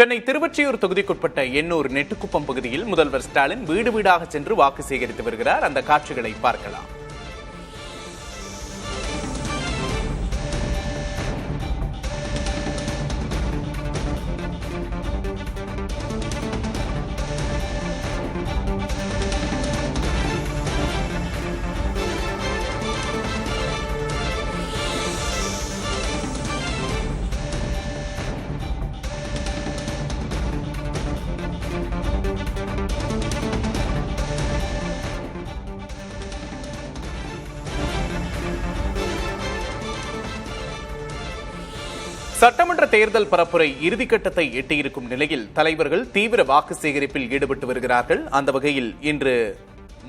சென்னை திருவொற்றியூர் தொகுதிக்குட்பட்ட எண்ணூர் நெட்டுக்குப்பம் பகுதியில் முதல்வர் ஸ்டாலின் வீடு வீடாக சென்று வாக்கு சேகரித்து வருகிறார். அந்த காட்சிகளை பார்க்கலாம். சட்டமன்ற தேர்தல் பரப்புரை இறுதிக்கட்டத்தை எட்டியிருக்கும் நிலையில் தலைவர்கள் தீவிர வாக்கு சேகரிப்பில் ஈடுபட்டு வருகிறார்கள். அந்த வகையில் இன்று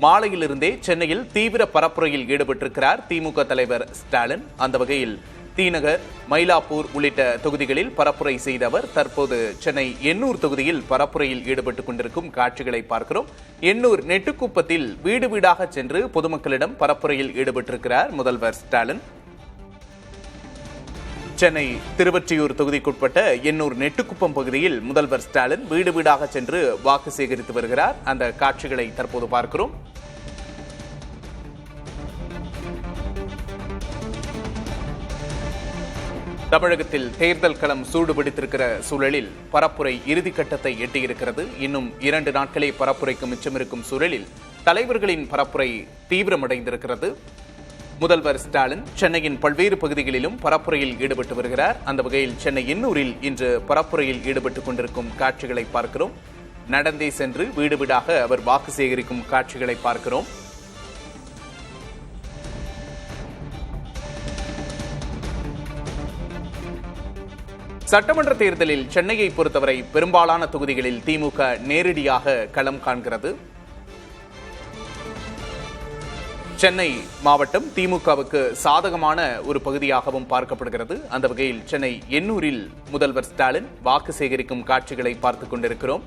மாலையிலிருந்தே சென்னையில் தீவிர பரப்புரையில் ஈடுபட்டிருக்கிறார் திமுக தலைவர் ஸ்டாலின். அந்த வகையில் தீநகர், மயிலாப்பூர் உள்ளிட்ட தொகுதிகளில் பரப்புரை செய்த அவர் தற்போது சென்னை எண்ணூர் தொகுதியில் பரப்புரையில் ஈடுபட்டுக் கொண்டிருக்கும் காட்சிகளை பார்க்கிறோம். எண்ணூர் நெட்டுக்குப்பத்தில் வீடு வீடாக சென்று பொதுமக்களிடம் பரப்புரையில் ஈடுபட்டிருக்கிறார் முதல்வர் ஸ்டாலின். சென்னை திருவொற்றியூர் தொகுதிக்குட்பட்ட எண்ணூர் நெட்டுக்குப்பம் பகுதியில் முதல்வர் ஸ்டாலின் வீடு வீடாக சென்று வாக்கு சேகரித்து வருகிறார். அந்த காட்சிகளை தற்போது பார்க்கிறோம். தமிழகத்தில் தேர்தல் களம் சூடுபிடித்திருக்கிற சூழலில் பரப்புரை இறுதிக்கட்டத்தை எட்டியிருக்கிறது. இன்னும் 2 நாட்களே பரப்புரைக்கு மிச்சமிருக்கும் சூழலில் தலைவர்களின் பரப்புரை தீவிரமடைந்திருக்கிறது. முதல்வர் ஸ்டாலின் சென்னையின் பல்வேறு பகுதிகளிலும் பரப்புரையில் ஈடுபட்டு வருகிறார். அந்த வகையில் சென்னை எண்ணூரில் இன்று பரப்புரையில் ஈடுபட்டுக் கொண்டிருக்கும் காட்சிகளை பார்க்கிறோம். நடந்தே சென்று வீடு வீடாக அவர் வாக்கு சேகரிக்கும் காட்சிகளை பார்க்கிறோம். சட்டமன்ற தேர்தலில் சென்னையை பொறுத்தவரை பெரும்பாலான தொகுதிகளில் திமுக நேரடியாக களம் காண்கிறது. சென்னை மாவட்டம் திமுகவுக்கு சாதகமான ஒரு பகுதியாகவும் பார்க்கப்படுகிறது. அந்த வகையில் சென்னை எண்ணூரில் முதல்வர் ஸ்டாலின் வாக்கு சேகரிக்கும் காட்சிகளை பார்த்துக் கொண்டிருக்கிறோம்.